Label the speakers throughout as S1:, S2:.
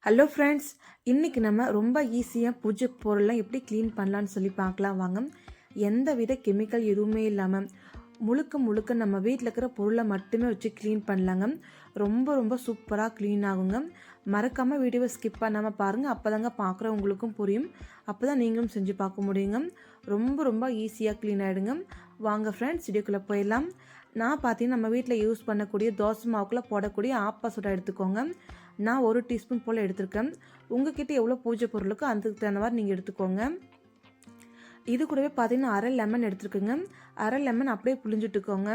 S1: Hello friends, இன்றைக்கி நம்ம ரொம்ப ஈஸியாக பூஜை பொருள்லாம் எப்படி க்ளீன் பண்ணலான்னு சொல்லி பார்க்கலாம் வாங்க. எந்த வித கெமிக்கல் எதுவுமே இல்லாமல் முழுக்க முழுக்க நம்ம வீட்டில் இருக்கிற பொருளை மட்டுமே வச்சு க்ளீன் பண்ணலாங்க. ரொம்ப ரொம்ப சூப்பராக க்ளீன் ஆகுங்க. மறக்காமல் வீடியோவை ஸ்கிப் பண்ணாமல் பாருங்கள். அப்போ தாங்க பார்க்குறவங்களுக்கும் புரியும். அப்போ தான் நீங்களும் செஞ்சு பார்க்க முடியுங்க. ரொம்ப ரொம்ப ஈஸியாக க்ளீன் ஆகிடுங்க. வாங்க ஃப்ரெண்ட்ஸ், வீடியோக்குள்ளே போயிடலாம். நான் பார்த்தீங்கன்னா நம்ம வீட்டில் யூஸ் பண்ணக்கூடிய தோசை மாவுக்குள்ளே போடக்கூடிய ஆப்பா சோடா எடுத்துக்கோங்க. நான் 1 டீஸ்பூன் போல் எடுத்திருக்கேன். உங்ககிட்ட எவ்வளோ பூஜை பொருளுக்கோ அதுக்கு தகுந்த மாதிரி நீங்கள் எடுத்துக்கோங்க. இது கூடவே பார்த்தீங்கன்னா அரை லெமன் எடுத்துருக்குங்க. அரை லெமன் அப்படியே புளிஞ்சுட்டுக்கோங்க.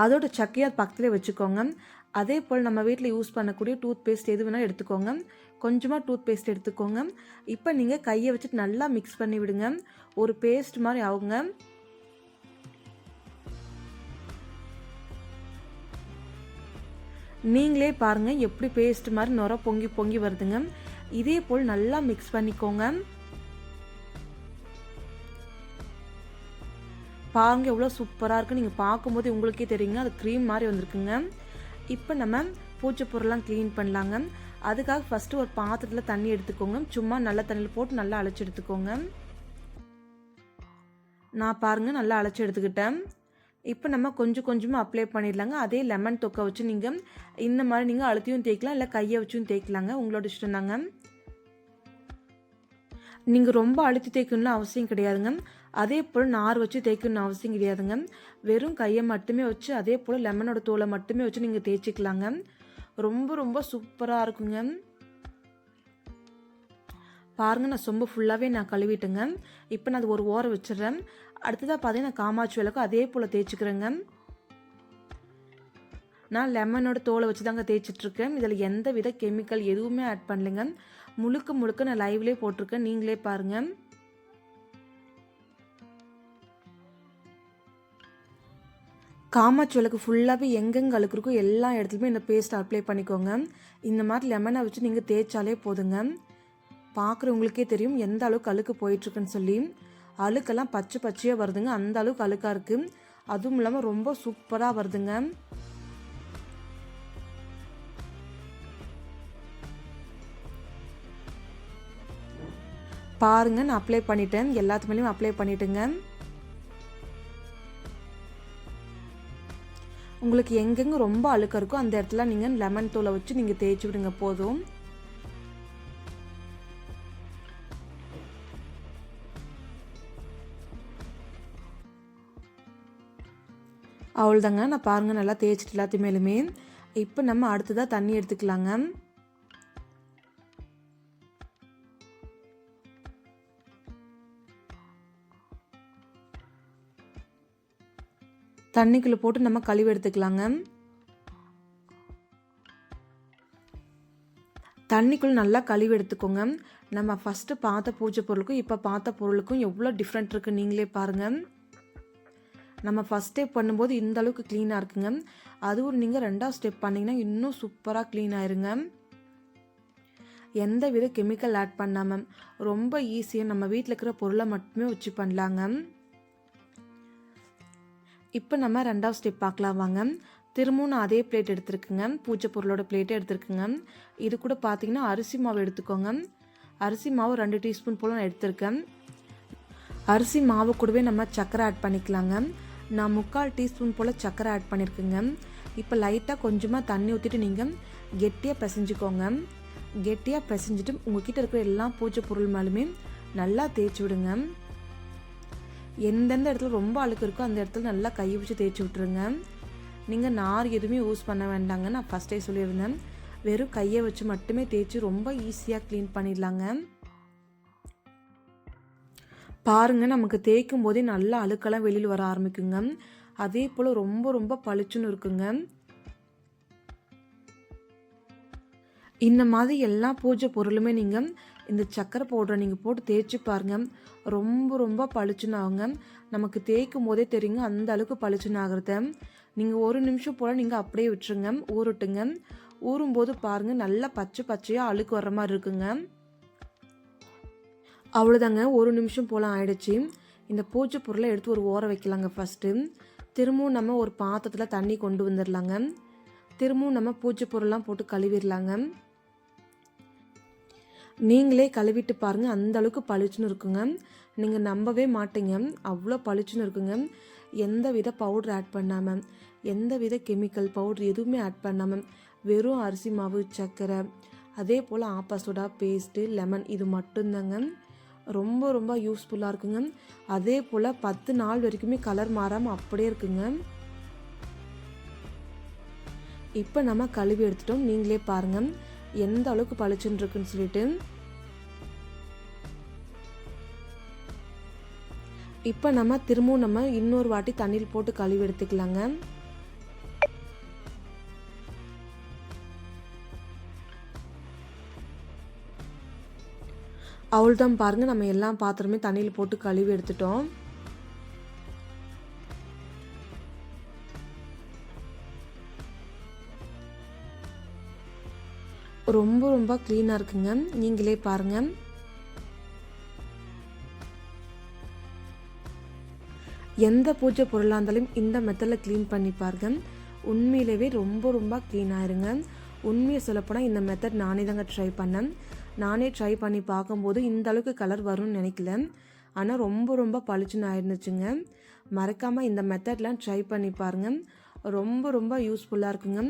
S1: அதோட சக்கையை பக்கத்துலேயே வச்சுக்கோங்க. அதே போல் நம்ம வீட்டில் யூஸ் பண்ணக்கூடிய டூத் பேஸ்ட் எது வேணால் எடுத்துக்கோங்க. கொஞ்சமாக டூத் பேஸ்ட் எடுத்துக்கோங்க. இப்போ நீங்கள் கையை வச்சுட்டு நல்லா மிக்ஸ் பண்ணி விடுங்க. ஒரு பேஸ்ட் மாதிரி ஆகுங்க. நீங்களே பாருங்கள் எப்படி பேஸ்ட் மாதிரி நுர பொங்கி பொங்கி வருதுங்க. இதே போல் நல்லா மிக்ஸ் பண்ணிக்கோங்க. பாருங்க எவ்வளோ சூப்பராக இருக்குது. நீங்கள் பார்க்கும்போது உங்களுக்கே தெரியுங்க, அது க்ரீம் மாதிரி வந்திருக்குங்க. இப்போ நம்ம பூஜை பொருள்லாம் க்ளீன் பண்ணலாங்க. அதுக்காக ஃபஸ்ட்டு ஒரு பாத்திரத்தில் தண்ணி எடுத்துக்கோங்க. சும்மா நல்ல தண்ணியில் போட்டு நல்லா அழைச்சி எடுத்துக்கோங்க. நான் பாருங்கள் நல்லா அழைச்சி எடுத்துக்கிட்டேன். இப்போ நம்ம கொஞ்சம் கொஞ்சமாக அப்ளை பண்ணிடலாங்க. அதே லெமன் தொக்கை வச்சு நீங்கள் இந்த மாதிரி நீங்கள் அழுத்தியும் தேய்க்கலாம், இல்லை கையை வச்சும் தேய்க்கலாங்க. உங்களோட இஷ்டம் தாங்க. நீங்கள் ரொம்ப அழுத்தி தேய்க்கணும்னு அவசியம் கிடையாதுங்க. அதே போல் நார் வச்சு தேய்க்கணும்னு அவசியம் கிடையாதுங்க. வெறும் கையை மட்டுமே வச்சு அதே போல் லெமனோட தோலை மட்டுமே வச்சு நீங்கள் தேய்ச்சிக்கலாங்க. ரொம்ப ரொம்ப சூப்பராக இருக்குங்க. பாருங்கள், நான் சொம்பு ஃபுல்லாகவே நான் கழுவிட்டேங்க. இப்போ நான் அது ஒரு ஓரம் வச்சிடுறேன். அடுத்ததாக பார்த்தீங்கன்னா காமாட்சி விளக்கும் அதே போல் தேய்ச்சிக்கிறேங்க. நான் லெமனோட தோலை வச்சு தாங்க தேய்ச்சிட்ருக்கேன். இதில் எந்த வித கெமிக்கல் எதுவுமே ஆட் பண்ணலைங்க. முழுக்க முழுக்க நான் லைவ்லேயே போட்டிருக்கேன். நீங்களே பாருங்கள். காமாட்சி விளக்கு ஃபுல்லாகவே எங்கெங்கே அழுக்கு இருக்கோ எல்லா இடத்துலையுமே இந்த பேஸ்ட் அப்ளை பண்ணிக்கோங்க. இந்த மாதிரி லெமனை வச்சு நீங்கள் தேய்ச்சாலே போதுங்க. பார்க்குறவங்களுக்கே தெரியும் எந்த அளவுக்கு அழுக்கு போயிட்டுருக்குன்னு சொல்லி. அழுக்கெல்லாம் பச்சை பச்சையாக வருதுங்க. அந்த அளவுக்கு அழுக்காக இருக்குது. அதுவும் இல்லாமல் ரொம்ப சூப்பராக வருதுங்க. பாருங்கள், நான் அப்ளை பண்ணிட்டேன். எல்லாத்து மேலேயும் அப்ளை பண்ணிட்டேங்க. உங்களுக்கு எங்கெங்கே ரொம்ப அழுக்க இருக்கோ அந்த இடத்துல நீங்கள் லெமன் தூளை வச்சு நீங்கள் தேய்ச்சி விடுங்க போதும். அவ்வளோதாங்க. நான் பாருங்கள் நல்லா தேய்ச்சிட்டு எல்லாத்து மேலுமே. இப்போ நம்ம அடுத்ததாக தண்ணி எடுத்துக்கலாங்க. தண்ணிக்குள்ளே போட்டு நம்ம கழுவி எடுத்துக்கலாங்க. தண்ணிக்குள்ளே நல்லா கழுவி எடுத்துக்கோங்க. நம்ம ஃபஸ்ட்டு பார்த்த பூஜை பொருளுக்கும் இப்போ பார்த்த பொருளுக்கும் எவ்வளோ டிஃப்ரெண்ட் இருக்குது நீங்களே பாருங்கள். நம்ம ஃபஸ்ட் ஸ்டெப் பண்ணும்போது இந்த அளவுக்கு க்ளீனாக இருக்குங்க. அதுவும் நீங்கள் 2வது ஸ்டெப் பண்ணிங்கன்னா இன்னும் சூப்பராக க்ளீன் ஆயிருங்க. எந்த வித கெமிக்கல் ஆட் பண்ணாமல் ரொம்ப ஈஸியாக நம்ம வீட்டில் இருக்கிற பொருளை மட்டுமே வச்சு பண்ணலாங்க. இப்போ நம்ம 2வது ஸ்டெப் பார்க்கலாம் வாங்க. திரும்பவும் நான் அதே பிளேட் எடுத்துருக்குங்க. பூஜை பொருளோட பிளேட்டே எடுத்துருக்குங்க. இது கூட பார்த்தீங்கன்னா அரிசி மாவு எடுத்துக்கோங்க. அரிசி மாவு 2 டீஸ்பூன் போல் நான் எடுத்திருக்கேன். அரிசி மாவு கூடவே நம்ம சர்க்கரை ஆட் பண்ணிக்கலாங்க. நான் 3/4 டீஸ்பூன் போல் சர்க்கரை ஆட் பண்ணியிருக்குங்க. இப்போ லைட்டாக கொஞ்சமாக தண்ணி ஊற்றிட்டு நீங்கள் கெட்டியாக பிசைஞ்சிக்கோங்க. கெட்டியாக பிசைஞ்சிட்டு உங்கள்கிட்ட இருக்கிற எல்லா பூஜை பொருள் மேலுமே நல்லா தேய்ச்சி விடுங்க. எந்தெந்த இடத்துல ரொம்ப அழுக்கு இருக்கோ அந்த இடத்துல நல்லா கை வச்சு தேய்ச்சி விட்டுருங்க. நீங்கள் நார் எதுவுமே யூஸ் பண்ண வேண்டாங்க. நான் ஃபஸ்ட்டே சொல்லியிருந்தேன். வெறும் கையை வச்சு மட்டுமே தேய்ச்சி ரொம்ப ஈஸியாக க்ளீன் பண்ணிடலாங்க. பாருங்கள், நமக்கு தேய்க்கும் போதே நல்லா அழுக்கெல்லாம் வெளியில் வர ஆரம்பிக்குங்க. அதே போல் ரொம்ப ரொம்ப பளிச்சுன்னு இருக்குங்க. இந்த மாதிரி எல்லா பூஜை பொருளுமே நீங்கள் இந்த சக்கரை பவுடரை நீங்கள் போட்டு தேய்ச்சி பாருங்கள். ரொம்ப ரொம்ப பளிச்சுன்னு ஆகுங்க. நமக்கு தேய்க்கும் போதே தெரியுங்க அந்த அளவுக்கு பளிச்சுன்னு ஆகிறத. நீங்கள் 1 நிமிஷம் போல் நீங்கள் அப்படியே விட்டுருங்க, ஊறட்டுங்க. ஊறும்போது பாருங்கள் நல்லா பச்சை பச்சையாக அழுக்கு வர்ற மாதிரி இருக்குங்க. அவ்வளோதாங்க, 1 நிமிஷம் போல் ஆயிடுச்சு. இந்த பூஜை பொருளை எடுத்து ஒரு ஓரம் வைக்கலாங்க. ஃபஸ்ட்டு திரும்பவும் நம்ம ஒரு பாத்திரத்தில் தண்ணி கொண்டு வந்துடலாங்க. திரும்பவும் நம்ம பூஜை பொருள்லாம் போட்டு கழுவிடலாங்க. நீங்களே கழுவிட்டு பாருங்கள், அந்த அளவுக்கு பளிச்சுன்னு இருக்குங்க. நீங்கள் நம்பவே மாட்டீங்க, அவ்வளோ பளிச்சுன்னு இருக்குங்க. எந்த வித பவுடர் ஆட் பண்ணாமல், எந்த வித கெமிக்கல் பவுடர் எதுவுமே ஆட் பண்ணாமல், வெறும் அரிசி மாவு, சர்க்கரை, அதே போல் ஆப்பா சோடா பேஸ்ட்டு, லெமன், இது மட்டும்தாங்க. ரொம்ப ரொம்ப யூஸ்ஃபுல்லாக இருக்குங்க. அதே போல் 10 நாள் வரைக்குமே கலர் மாறாமல் அப்படியே இருக்குங்க. இப்போ நம்ம கழுவி எடுத்துட்டோம். நீங்களே பாருங்கள் எந்த அளவுக்கு பளிச்சுன்னு இருக்குன்னு சொல்லிட்டு. இப்போ நம்ம திரும்பவும் இன்னொரு வாட்டி தண்ணியில் போட்டு கழுவி எடுத்துக்கலாங்க. அவ்வளோதான் பாருங்கள், நம்ம எல்லா பாத்திரமே தண்ணியில் போட்டு கழுவி எடுத்துட்டோம். ரொம்ப ரொம்ப க்ளீனாக இருக்குங்க. நீங்களே பாருங்கள். எந்த பூஜை பொருளாக இருந்தாலும் இந்த மெத்தடில் க்ளீன் பண்ணி பாருங்க. உண்மையிலேயே ரொம்ப ரொம்ப க்ளீன் ஆயிருங்க. உண்மையை சொல்லப்போனால் இந்த மெத்தட் நானே தாங்க ட்ரை பண்ணேன். நானே ட்ரை பண்ணி பார்க்கும்போது இந்த அளவுக்கு கலர் வரும்னு நினைக்கல. ஆனால் ரொம்ப ரொம்ப பளிச்சுன்னு ஆயிருந்துச்சுங்க. மறக்காமல் இந்த மெத்தட்லாம் ட்ரை பண்ணி பாருங்கள். ரொம்ப ரொம்ப யூஸ்ஃபுல்லாக இருக்குங்க.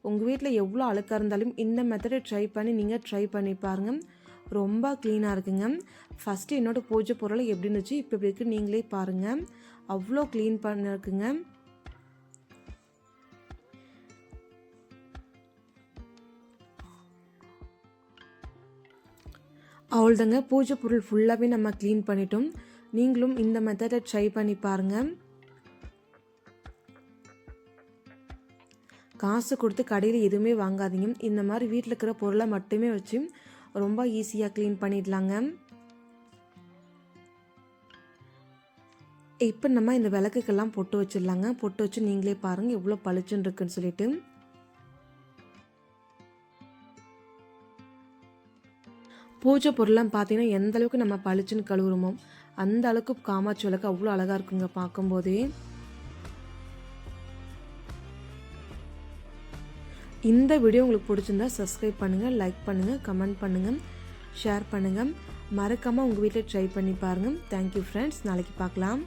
S1: உங்கள் வீட்டில் எவ்வளோ அழுக்காக இருந்தாலும் இந்த மெத்தடை நீங்கள் ட்ரை பண்ணி பாருங்கள். ரொம்ப க்ளீனாக இருக்குங்க. ஃபஸ்ட்டு என்னோடய பூஜை பொருளை எப்படி இருந்துச்சு, இப்போ எப்படி இருக்குது நீங்களே பாருங்கள். அவ்வளோ க்ளீன் பண்ணிருக்குங்க. அவ்வளோதாங்க, பூஜை பொருள் ஃபுல்லாகவே நம்ம க்ளீன் பண்ணிட்டோம். நீங்களும் இந்த மெத்தடை ட்ரை பண்ணி பாருங்கள். காசு கொடுத்து கடையில் எதுவுமே வாங்காதீங்க. இந்த மாதிரி வீட்டில் இருக்கிற பொருளை மட்டுமே வச்சு ரொம்ப ஈஸியாக க்ளீன் பண்ணிடலாங்க. இப்போ நம்ம இந்த விளக்குக்கெல்லாம் பொட்டு வச்சிடலாங்க. பொட்டு வச்சு நீங்களே பாருங்கள் எவ்வளோ பளிச்சுன்னு இருக்குன்னு சொல்லிட்டு. பூஜை பொருள்லாம் பார்த்தீங்கன்னா எந்த அளவுக்கு நம்ம பளிச்சுன்னு கழுவுறோமோ அந்த அளவுக்கு காமாட்சி விளக்கு அவ்வளோ அழகாக இருக்குங்க பார்க்கும்போதே. இந்த வீடியோ உங்களுக்கு பிடிச்சிருந்தா சப்ஸ்கிரைப் பண்ணுங்கள், லைக் பண்ணுங்கள், கமெண்ட் பண்ணுங்கள், ஷேர் பண்ணுங்கள். மறக்காமல் உங்கள் வீட்டில் ட்ரை பண்ணி பாருங்கள். Thank you friends. நாளைக்கு பார்க்கலாம்.